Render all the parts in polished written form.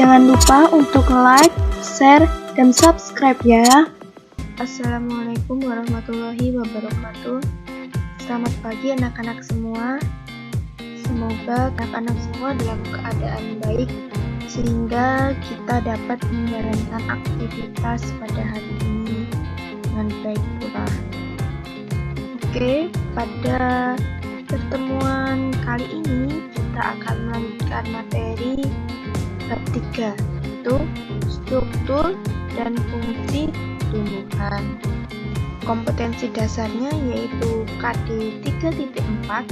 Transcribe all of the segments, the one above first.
Jangan lupa untuk like, share, dan subscribe ya. Assalamualaikum warahmatullahi wabarakatuh. Selamat pagi anak-anak semua. Semoga anak-anak semua dalam keadaan baik sehingga kita dapat menjalankan aktivitas pada hari ini dengan baik pula. Oke, pada pertemuan kali ini kita akan melanjutkan materi bab 3, yaitu struktur dan fungsi tumbuhan. Kompetensi dasarnya yaitu KD 3.4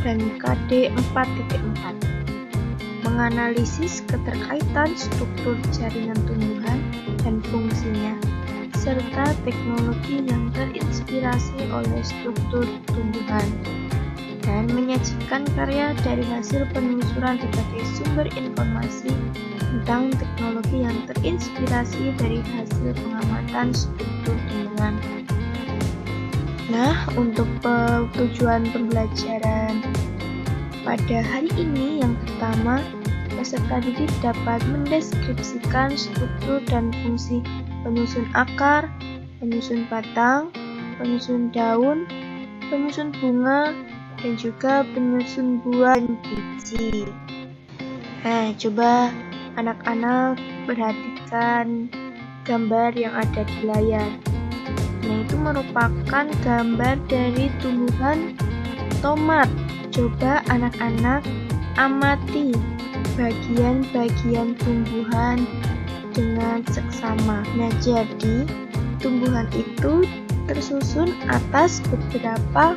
dan KD 4.4. Menganalisis keterkaitan struktur jaringan tumbuhan dan fungsinya, serta teknologi yang terinspirasi oleh struktur tumbuhan, dan menyajikan karya dari hasil penelusuran berbagai sumber informasi tentang teknologi yang terinspirasi dari hasil pengamatan struktur tumbuhan. Nah, untuk tujuan pembelajaran pada hari ini, yang pertama, peserta didik dapat mendeskripsikan struktur dan fungsi penyusun akar, penyusun batang, penyusun daun, penyusun bunga, dan juga penyusun buah dan biji. Nah, coba anak-anak perhatikan gambar yang ada di layar. Nah, itu merupakan gambar dari tumbuhan tomat. Coba anak-anak amati bagian-bagian tumbuhan dengan seksama. Nah, jadi tumbuhan itu tersusun atas beberapa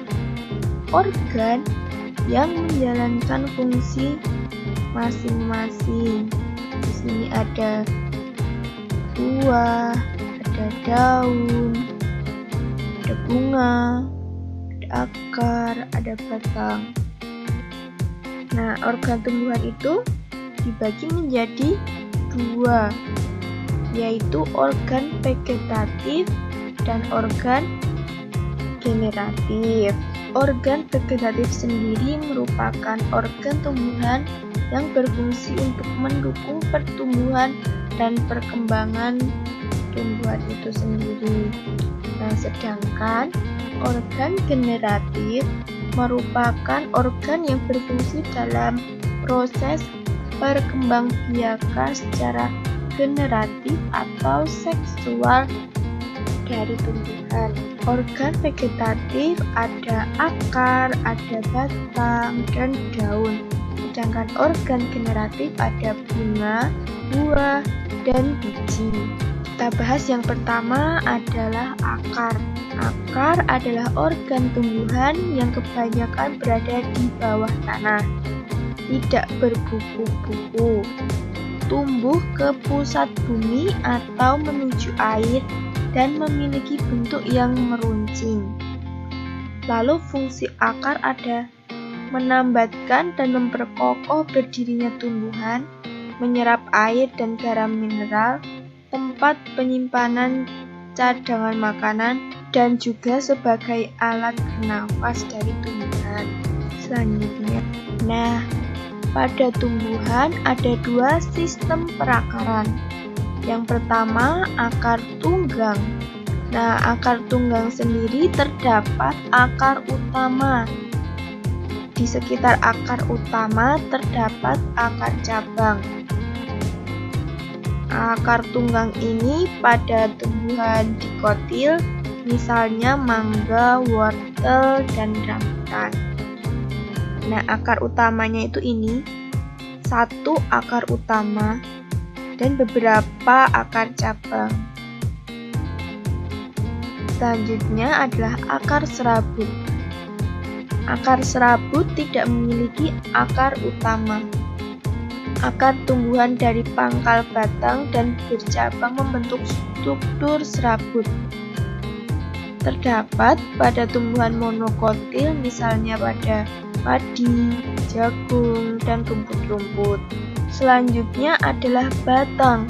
organ yang menjalankan fungsi masing-masing. Di sini ada buah, ada daun, ada bunga, ada akar, ada batang. Nah, organ tumbuhan itu dibagi menjadi dua, yaitu organ vegetatif dan organ generatif. Organ vegetatif sendiri merupakan organ tumbuhan yang berfungsi untuk mendukung pertumbuhan dan perkembangan tumbuhan itu sendiri. Nah, sedangkan organ generatif merupakan organ yang berfungsi dalam proses perkembangbiakan secara generatif atau seksual dari tumbuhan. Organ vegetatif ada akar, ada batang, dan daun. Sedangkan organ generatif ada bunga, buah, dan biji. Kita bahas yang pertama adalah akar. Akar adalah organ tumbuhan yang kebanyakan berada di bawah tanah, tidak berbuku-buku, tumbuh ke pusat bumi atau menuju air, dan memiliki bentuk yang meruncing. Lalu fungsi akar ada menambatkan dan memperkokoh berdirinya tumbuhan, menyerap air dan garam mineral, tempat penyimpanan cadangan makanan, dan juga sebagai alat bernafas dari tumbuhan. Selanjutnya, nah, pada tumbuhan ada dua sistem perakaran. Yang pertama, akar tunggang. Nah, akar tunggang sendiri terdapat akar utama. Di sekitar akar utama terdapat akar cabang. Akar tunggang ini pada tumbuhan dikotil, misalnya mangga, wortel, dan rambutan. Nah, akar utamanya itu ini, satu akar utama dan beberapa akar cabang. Selanjutnya adalah akar serabut. Akar serabut tidak memiliki akar utama. Akar tumbuhan dari pangkal batang dan bercabang membentuk struktur serabut. Terdapat pada tumbuhan monokotil, misalnya pada padi, jagung, dan rumput-rumput. Selanjutnya adalah batang.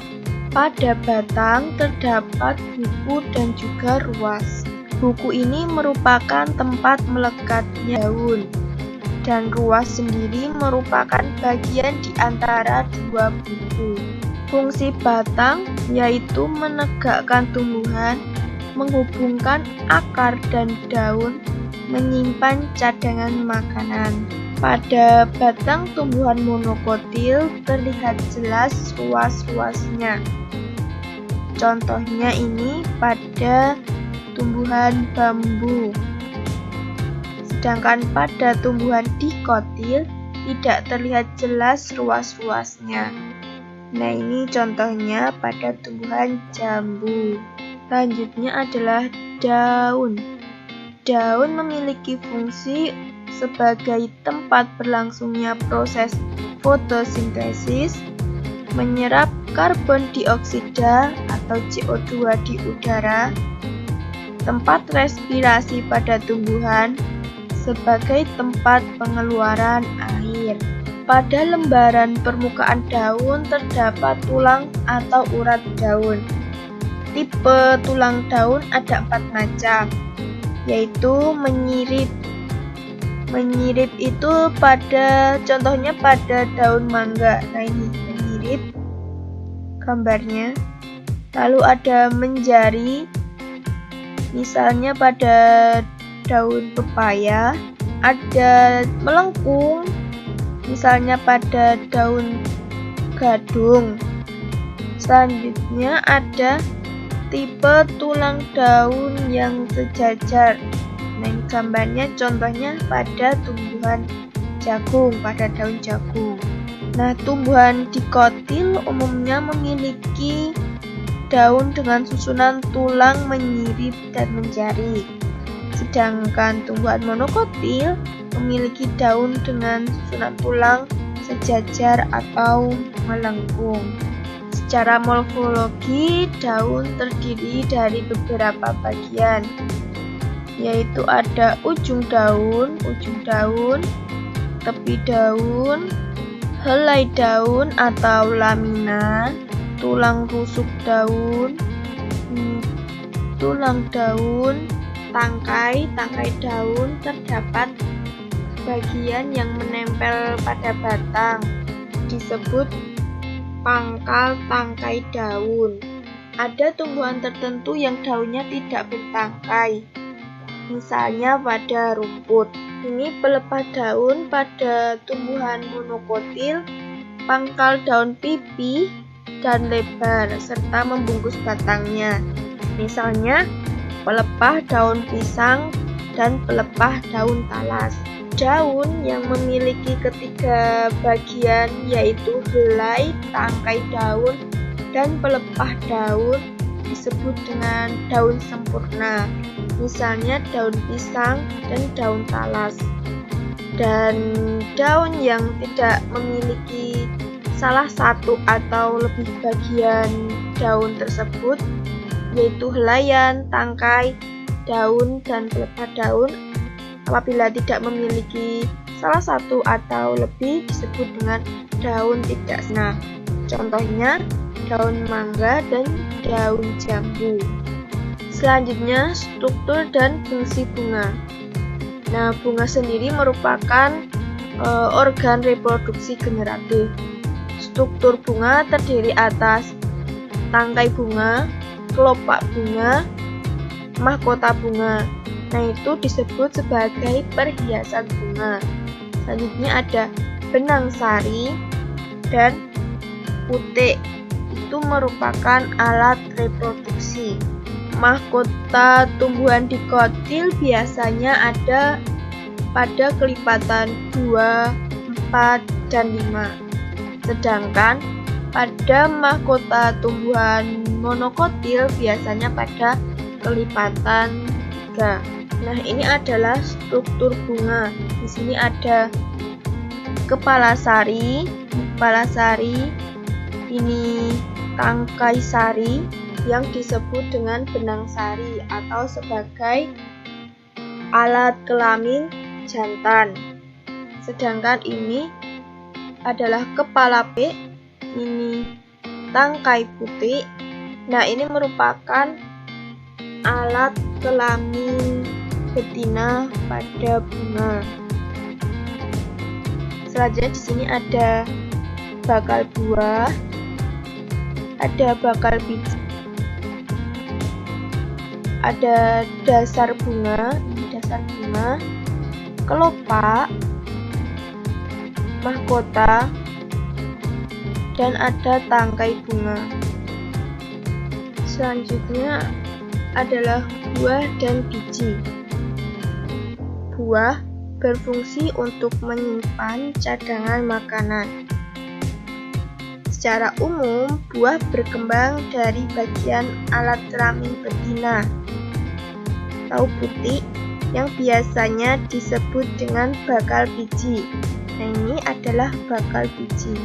Pada batang terdapat buku dan juga ruas. Buku ini merupakan tempat melekatnya daun. dan ruas sendiri merupakan bagian di antara dua buku. Fungsi batang yaitu menegakkan tumbuhan, menghubungkan akar dan daun, menyimpan cadangan makanan. Pada batang tumbuhan monokotil terlihat jelas ruas-ruasnya. Contohnya ini pada tumbuhan bambu. Sedangkan pada tumbuhan dikotil tidak terlihat jelas ruas-ruasnya. Nah, ini contohnya pada tumbuhan jambu. Selanjutnya adalah daun. Daun memiliki fungsi sebagai tempat berlangsungnya proses fotosintesis, menyerap karbon dioksida atau CO2 di udara, tempat respirasi pada tumbuhan, sebagai tempat pengeluaran air. Pada lembaran permukaan daun terdapat tulang atau urat daun. Tipe tulang daun ada 4 macam, yaitu menyirip. Menyirip itu contohnya pada daun mangga. Nah, ini menyirip gambarnya. Lalu ada menjari, misalnya pada daun pepaya. Ada melengkung, misalnya pada daun gadung. Selanjutnya ada tipe tulang daun yang sejajar. Nah, ini gambarnya contohnya pada tumbuhan jagung, pada daun jagung. Nah, tumbuhan dikotil umumnya memiliki daun dengan susunan tulang menyirip dan menjari. Sedangkan tumbuhan monokotil memiliki daun dengan susunan tulang sejajar atau melengkung. Secara morfologi, daun terdiri dari beberapa bagian, yaitu ada ujung daun, tepi daun, helai daun atau lamina, tulang rusuk daun, tulang daun, tangkai daun. Terdapat bagian yang menempel pada batang, disebut pangkal tangkai daun. Ada tumbuhan tertentu yang daunnya tidak bertangkai, misalnya pada rumput. Ini pelepah daun pada tumbuhan monokotil, pangkal daun pipih dan lebar, serta membungkus batangnya. Misalnya pelepah daun pisang dan pelepah daun talas. Daun yang memiliki ketiga bagian yaitu helai, tangkai daun, dan pelepah daun disebut dengan daun sempurna. Misalnya daun pisang dan daun talas. Dan daun yang tidak memiliki salah satu atau lebih bagian daun tersebut, yaitu helaian, tangkai daun, dan pelepah daun, apabila tidak memiliki salah satu atau lebih disebut dengan daun tidak sempurna. Contohnya daun mangga dan daun jambu. Selanjutnya, struktur dan fungsi bunga. Nah, bunga sendiri merupakan organ reproduksi generatif. Struktur bunga terdiri atas tangkai bunga, kelopak bunga, mahkota bunga. Nah, itu disebut sebagai perhiasan bunga. Selanjutnya ada benang sari dan putik. Itu merupakan alat reproduksi. Mahkota tumbuhan dikotil biasanya ada pada kelipatan 2, 4, dan 5. Sedangkan pada mahkota tumbuhan monokotil biasanya pada kelipatan 3. Nah, ini adalah struktur bunga. Di sini ada kepala sari, ini tangkai sari yang disebut dengan benang sari atau sebagai alat kelamin jantan. Sedangkan ini adalah kepala pik, ini tangkai putik. Nah, ini merupakan alat kelamin betina pada bunga. saja di sini ada bakal buah, ada bakal biji, ada dasar bunga, kelopak, mahkota, dan ada tangkai bunga. Selanjutnya adalah buah dan biji. Buah berfungsi untuk menyimpan cadangan makanan. Secara umum, buah berkembang dari bagian alat kelamin betina, tahu putih, yang biasanya disebut dengan bakal biji. Nah, ini adalah bakal biji.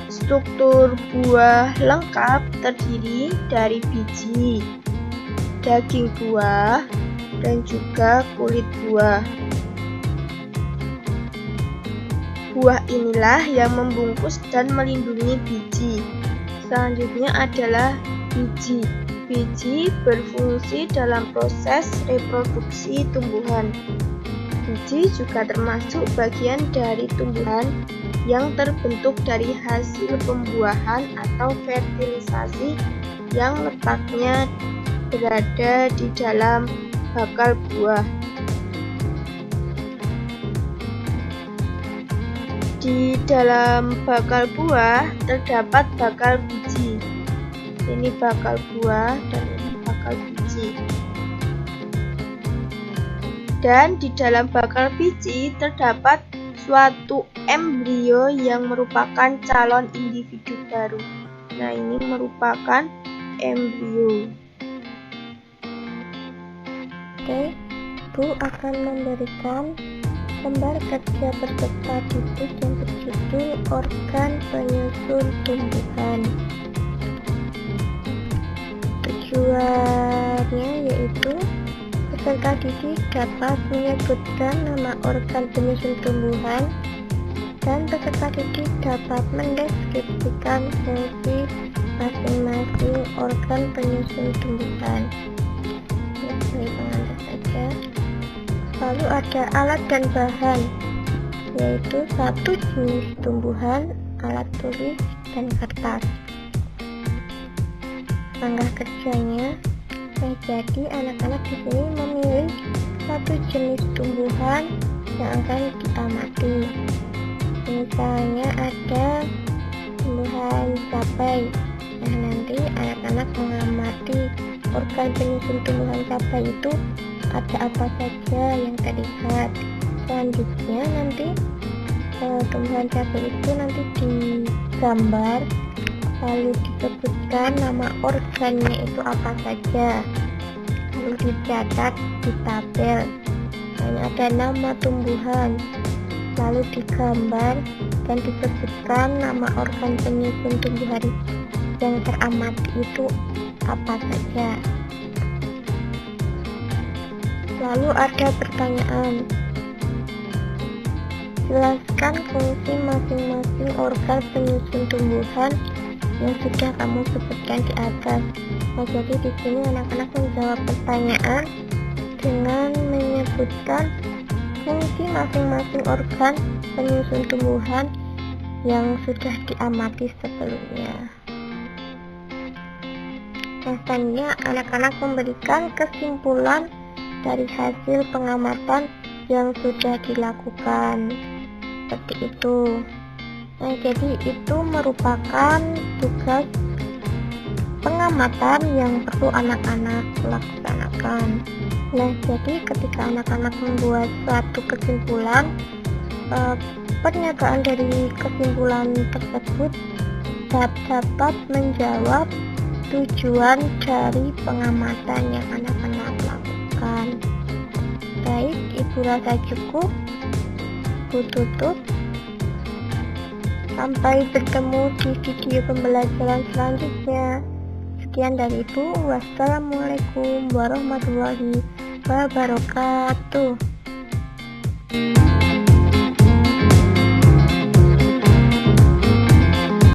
Struktur buah lengkap terdiri dari biji, daging buah, dan juga kulit buah. Buah inilah yang membungkus dan melindungi biji. Selanjutnya adalah biji. Biji berfungsi dalam proses reproduksi tumbuhan. Biji juga termasuk bagian dari tumbuhan yang terbentuk dari hasil pembuahan atau fertilisasi yang letaknya berada di dalam bakal buah. Di dalam bakal buah terdapat bakal biji. Ini bakal buah dan ini bakal biji. Dan di dalam bakal biji terdapat suatu embrio yang merupakan calon individu baru. Nah, ini merupakan embrio. Oke, Bu akan memberikan lembar kerja peserta didik yang berjudul organ penyusun tumbuhan. Tujuannya yaitu peserta didik dapat menyebutkan nama organ penyusun tumbuhan dan peserta didik dapat mendeskripsikan fungsi masing-masing organ penyusun tumbuhan. Ini pengantar saja. Lalu ada alat dan bahan, yaitu satu jenis tumbuhan, alat tulis, dan kertas. Langkah kerjanya, jadi anak-anak di sini memilih satu jenis tumbuhan yang akan diamati. Misalnya ada tumbuhan cabai. Nah, nanti anak-anak mengamati organ penyusun tumbuhan cabai itu ada apa saja yang terlihat. Selanjutnya nanti tumbuhan cabai itu nanti digambar, lalu disebutkan nama organnya itu apa saja, lalu dicatat di tabel. Hanya ada nama tumbuhan, lalu digambar dan disebutkan nama organ penyusun tumbuhan yang teramati itu apa saja. Lalu ada pertanyaan. Jelaskan fungsi masing-masing organ penyusun tumbuhan yang sudah kamu sebutkan di atas. Nah, jadi di sini anak-anak menjawab pertanyaan dengan menyebutkan fungsi masing-masing organ penyusun tumbuhan yang sudah diamati sebelumnya. Nah, selanjutnya anak-anak memberikan kesimpulan dari hasil pengamatan yang sudah dilakukan. Seperti itu. Nah, jadi itu merupakan tugas pengamatan yang perlu anak-anak laksanakan. Nah, jadi ketika anak-anak membuat suatu kesimpulan, pernyataan dari kesimpulan tersebut dapat menjawab tujuan dari pengamatan yang anak-anak lakukan. Baik, Ibu rasa cukup. Bu tutup. Sampai bertemu di video pembelajaran selanjutnya. Sekian dari Ibu. Wassalamualaikum warahmatullahi wabarakatuh.